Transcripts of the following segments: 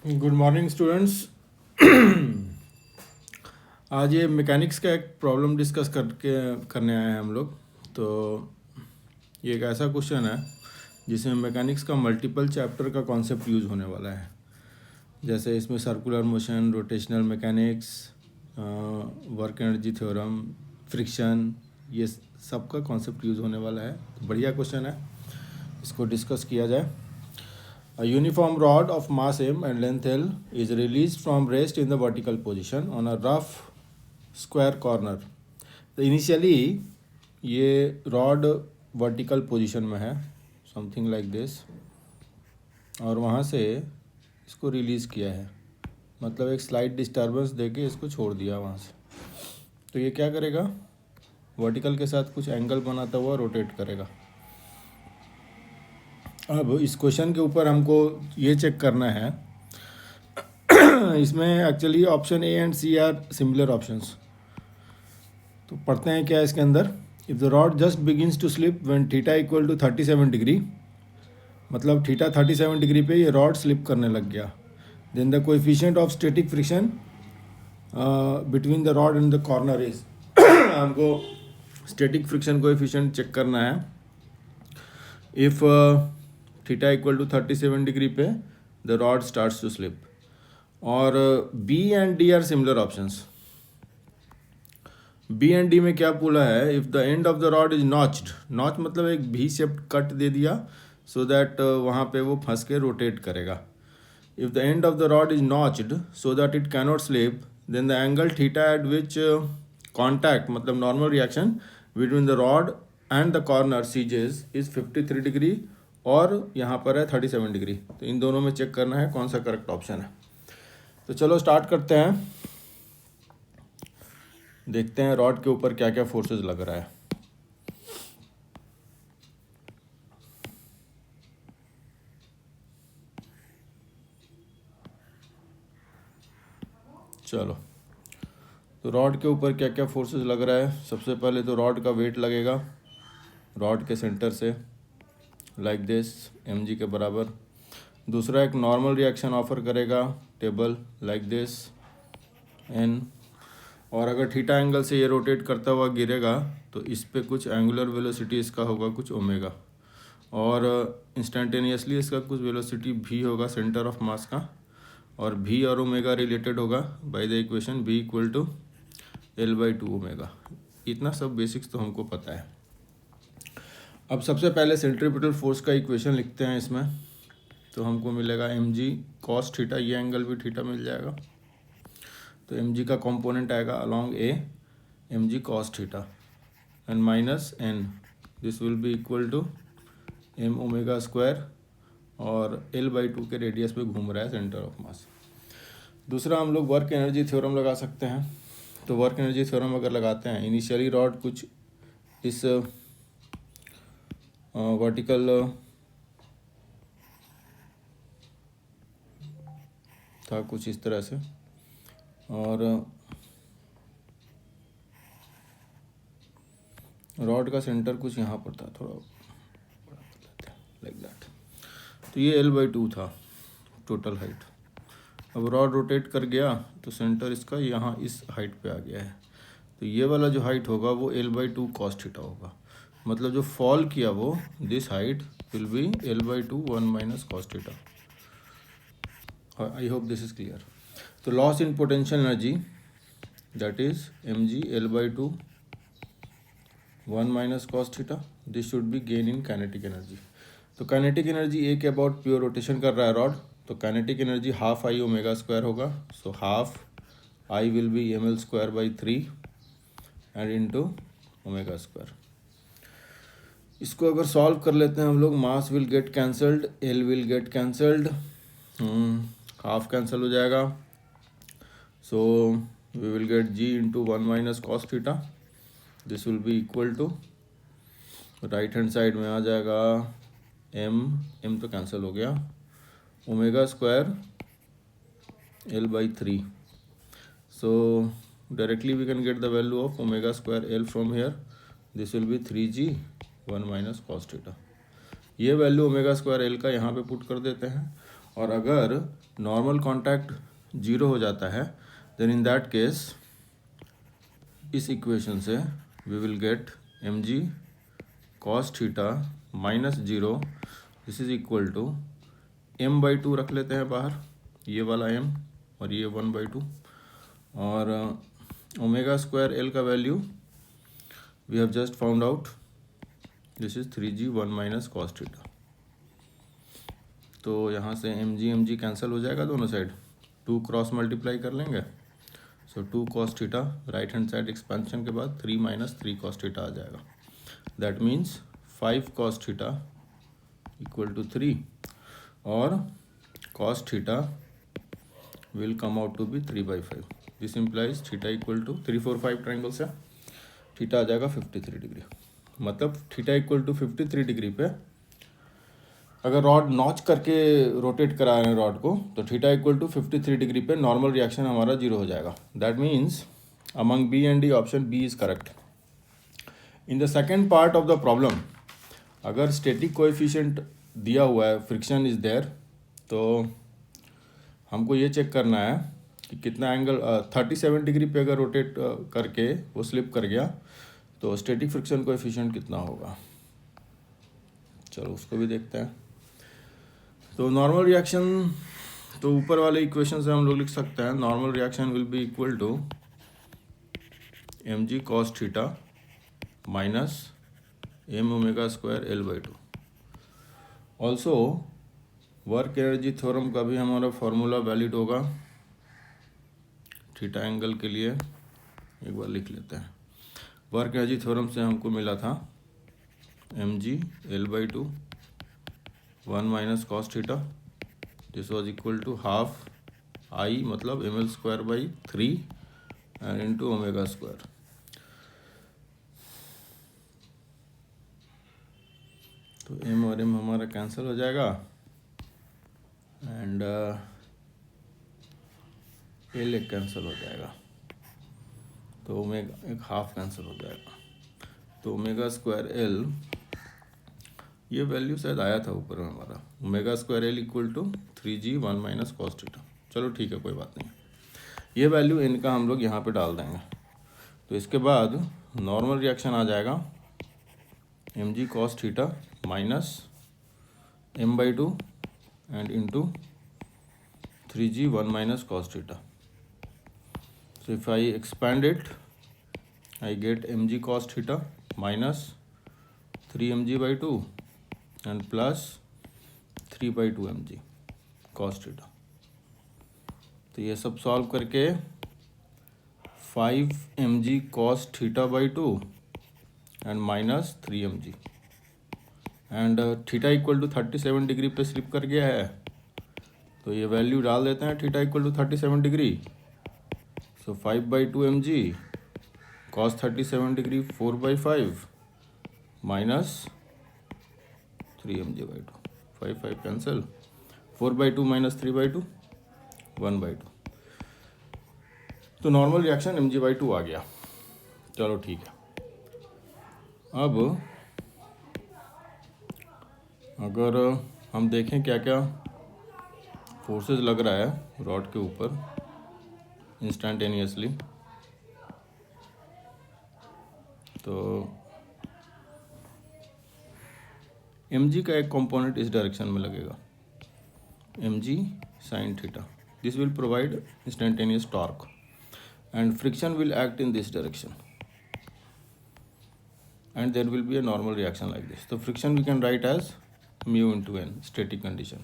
Good morning students. आज ये mechanics का एक प्रॉब्लम डिस्कस करने आए हैं हम लोग। तो ये एक ऐसा क्वेश्चन है जिसमें मैकेनिक्स का मल्टीपल चैप्टर का कॉन्सेप्ट यूज़ होने वाला है। जैसे इसमें circular motion, rotational mechanics, work energy theorem, friction, ये सब का कॉन्सेप्ट यूज़ होने वाला है। तो बढ़िया क्वेश्चन है, इसको डिस्कस किया जाए। A uniform rod of mass m and length L is released from rest in the vertical position on a rough square corner. तो इनिशियली ये रॉड वर्टिकल पोजीशन में है, समथिंग लाइक दिस, और वहाँ से इसको रिलीज़ किया है, मतलब एक स्लाइट डिस्टर्बेंस देके इसको छोड़ दिया वहाँ से। तो ये क्या करेगा, वर्टिकल के साथ कुछ एंगल बनाता हुआ रोटेट करेगा। अब इस क्वेश्चन के ऊपर हमको ये चेक करना है, इसमें actually option A and C are similar options. तो पढ़ते हैं क्या इसके अंदर। If the rod just begins to slip when theta equal to 37 degree, मतलब थीटा 37 डिग्री पे ये रॉड स्लिप करने लग गया। Then the coefficient of static friction between the rod and the corner is हमको स्टैटिक फ्रिक्शन कोएफिशिएंट चेक करना है। If theta equal to 37 degree पे the rod starts to slip. और B and D are similar options. B and D में क्या बोला है, if the end of the rod is notched, notch मतलब एक भी शेप्ड कट दे दिया सो दैट वहाँ पे वो फंस के रोटेट करेगा। If the end of the rod is notched so that it cannot slip, then the angle theta at which contact मतलब normal reaction between the rod and the corner seizes is 53 degree और यहाँ पर है 37 degree. तो इन दोनों में check करना है कौन सा करेक्ट ऑप्शन है। तो चलो स्टार्ट करते हैं, देखते हैं रॉड के ऊपर क्या क्या फोर्सेस लग रहा है। चलो, तो रॉड के ऊपर क्या क्या फोर्सेस लग रहा है। सबसे पहले तो रॉड का वेट लगेगा रॉड के सेंटर से, लाइक दिस, mg के बराबर। दूसरा एक नॉर्मल रिएक्शन ऑफर करेगा टेबल, लाइक दिस, n। और अगर थीटा एंगल से ये रोटेट करता हुआ गिरेगा तो इस पे कुछ एंगुलर वेलोसिटी इसका होगा कुछ ओमेगा, और इंस्टेंटेनियसली इसका कुछ वेलोसिटी v होगा सेंटर ऑफ मास का, और v और ओमेगा रिलेटेड होगा by the equation v equal to L/2 omega. इतना सब बेसिक्स तो हमको पता है। अब सबसे पहले सेंट्रीपिटल फोर्स का इक्वेशन लिखते हैं इसमें। तो हमको मिलेगा mg cos थीटा, ये एंगल भी थीटा मिल जाएगा। तो mg का कंपोनेंट आएगा along a mg cos theta and minus n, this will be equal to m omega square, और L/2 के रेडियस पे घूम रहा है सेंटर ऑफ मास। दूसरा हम लोग वर्क एनर्जी थ्योरम लगा सकते हैं। तो वर्क एनर्जी थ्योरम अगर लगाते हैं, इनिशियली रॉड कुछ इस वर्टिकल था कुछ इस तरह से, और रॉड का सेंटर कुछ यहाँ पर था, थोड़ा लाइक दैट। तो ये L/2 था टोटल हाइट। अब रॉड रोटेट कर गया तो सेंटर इसका यहाँ इस हाइट पे आ गया है। तो ये वाला जो हाइट होगा वो L/2 cos थीटा होगा, मतलब जो फॉल किया वो this height will be L/2 1 minus cos theta. I hope this is clear. तो loss in potential energy that is mg L/2 1 minus cos theta, this should be gain in kinetic energy. तो kinetic energy A के about pure rotation कर रहा है rod, तो kinetic energy half I omega square होगा। So half I will be ml square by 3 and into omega square. इसको अगर solve कर लेते हैं हम लोग, mass will get cancelled, L will get cancelled, half cancel हो जाएगा। So we will get g into 1 minus cos theta, this will be equal to, right hand side में आ जाएगा m तो कैंसिल हो गया, omega square L/3। So directly we can get the value of omega square L from here, this will be 3g 1 minus cos theta. ये value omega square L का यहाँ पे पुट कर देते हैं, और अगर नॉर्मल कॉन्टैक्ट 0 हो जाता है देन इन दैट केस इस इक्वेशन से we will get mg cos theta minus 0 this is equal to m/2 रख लेते हैं बाहर, ये वाला m और ये 1/2, और ओमेगा स्क्वायर l का value we have just found out, this is 3g 1 minus cos theta. तो यहाँ से mg कैंसिल हो जाएगा दोनों साइड, 2 क्रॉस मल्टीप्लाई कर लेंगे, so 2 cos theta, right hand side expansion के बाद 3 माइनस 3 cos थीटा आ जाएगा, that means 5 cos theta equal to 3, और cos theta will come out to be 3/5, this implies theta equal to 3 4 5 triangle से theta आ जाएगा 53 डिग्री। मतलब theta equal to 53 degree पे अगर रॉड नॉच करके रोटेट करा रहे हैं रॉड को, तो थीटा इक्वल टू 53 डिग्री पे नॉर्मल रिएक्शन हमारा 0 हो जाएगा। That means among B and D option B is correct. In the second part of the problem अगर स्टैटिक कोएफिशिएंट दिया हुआ है, फ्रिक्शन इज देयर, तो हमको ये चेक करना है कि कितना एंगल 37 डिग्री पे अगर रोटेट करके वो स्लिप कर गया तो स्टैटिक फ्रिक्शन कोएफिशिएंट कितना होगा। चलो उसको भी देखते हैं। तो नॉर्मल रिएक्शन तो ऊपर वाले इक्वेशन से हम लोग लिख सकते हैं, normal reaction will be equal to mg cos theta minus m omega square l/2। Also work energy theorem का भी हमारा फॉर्मूला वैलिड होगा थीटा एंगल के लिए, एक बार लिख लेते हैं। वर्क एनर्जी थ्योरम से हमको मिला था mg l/2 1 minus cos theta, this was equal to half I मतलब ml square by 3 and into omega square. तो m और m हमारा कैंसिल हो जाएगा एंड l एक कैंसिल हो जाएगा, तो ओमेगा एक हाफ कैंसिल हो जाएगा, तो ओमेगा स्क्वायर l, ये वैल्यू शायद आया था ऊपर में हमारा, omega square l equal to 3g 1 minus cos theta. चलो ठीक है, कोई बात नहीं, ये वैल्यू इनका हम लोग यहाँ पे डाल देंगे। तो इसके बाद नॉर्मल रिएक्शन आ जाएगा mg cos theta minus m/2 and into 3g 1 minus cos theta. So if I expand it I get mg cos theta minus 3mg/2 and plus 3/2 mg cos theta. तो ये सब सॉल्व करके 5 mg cos theta and minus 3 mg, and theta equal to 37 degree पे slip कर गया है, तो ये वैल्यू डाल देते हैं theta equal to 37 degree. So 5/2 mg cos 37 degree 4/5 minus 3 mg/2, 5 5 cancel, 4/2 minus 3/2 1/2, तो नॉर्मल रिएक्शन mg/2 आ गया। चलो ठीक है, अब अगर हम देखें क्या क्या फोर्सेस लग रहा है रॉड के ऊपर इंस्टेंटेनियसली, तो mg का एक कंपोनेंट इस डायरेक्शन में लगेगा, mg sin theta, this will provide instantaneous torque and friction will act in this direction and there will be a normal reaction like this. So friction we can write as mu into n, static condition,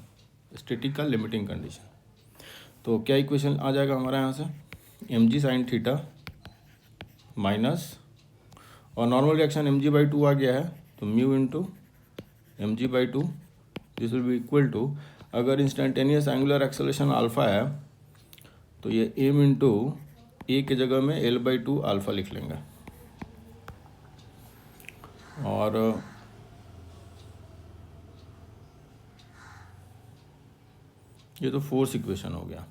static का limiting condition। तो क्या equation आ जाएगा हमारा यहाँ से, mg sin theta minus, और normal reaction mg/2 आ गया है, तो mu into mg/2, this will be equal to, अगर इंस्टेंटेनियस एंगुलर एक्सेलरेशन अल्फा है तो ये m इंटू ए के जगह में l/2 अल्फा लिख लेंगे, और ये तो फोर्स इक्वेशन हो गया।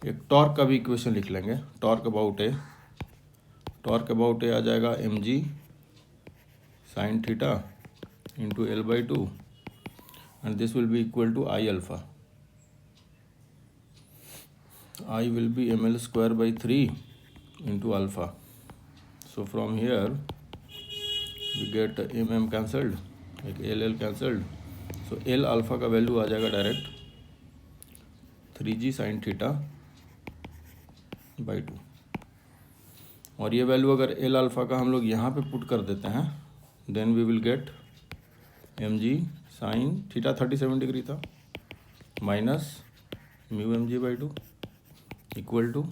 एक टॉर्क का भी इक्वेशन लिख लेंगे, torque about A, torque about A आ जाएगा mg sin theta into l/2 and this will be equal to I alpha. I will be ml square by 3 into alpha. So from here we get mm cancelled, like ll cancelled. So L alpha का value आ जाएगा direct 3g sin theta by 2, और ये value अगर L alpha का हम लोग यहाँ पे पुट कर देते हैं, then we will get mg sin theta 37 degree था minus mu mg by 2 equal to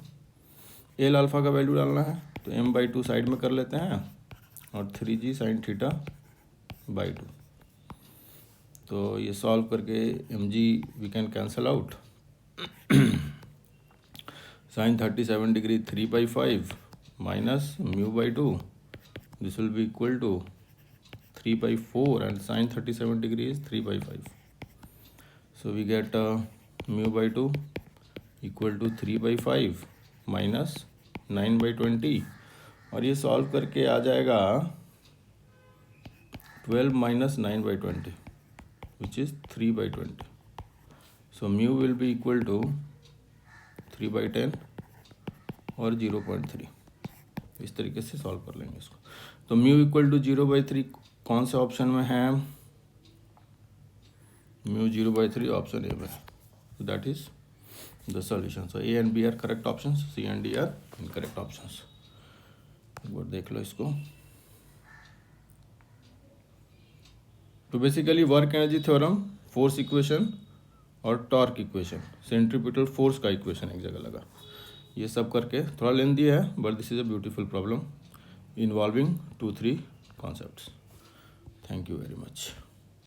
L alpha का वैल्यू डालना है तो m बाई 2 साइड में कर लेते हैं और 3g sin थीटा बाई 2. तो ये सॉल्व करके mg we can cancel out. sin 37 degree 3/5 minus mu by 2, this will be equal to 3/4 and sin 37 degree is 3/5. So we get mu by 2 equal to 3/5 minus 9/20, और ये solve करके आ जाएगा 12 minus 9/20 which is 3/20. So mu will be equal to 3/10 और 0.3. इस तरीके से solve कर लेंगे इसको. तो mu इक्वल टू 0/3 कौन से ऑप्शन में है? mu 0/3 ऑप्शन ए में है. That is the solution. So A and B are correct options, C and D are incorrect options. एक बार देख लो इसको. तो basically work energy theorem, force equation और टॉर्क इक्वेशन, सेंट्रीपिटल फोर्स का इक्वेशन एक जगह लगा. ये सब करके थोड़ा लेंथी है, but this is a beautiful problem involving 2-3 concepts. Thank you very much.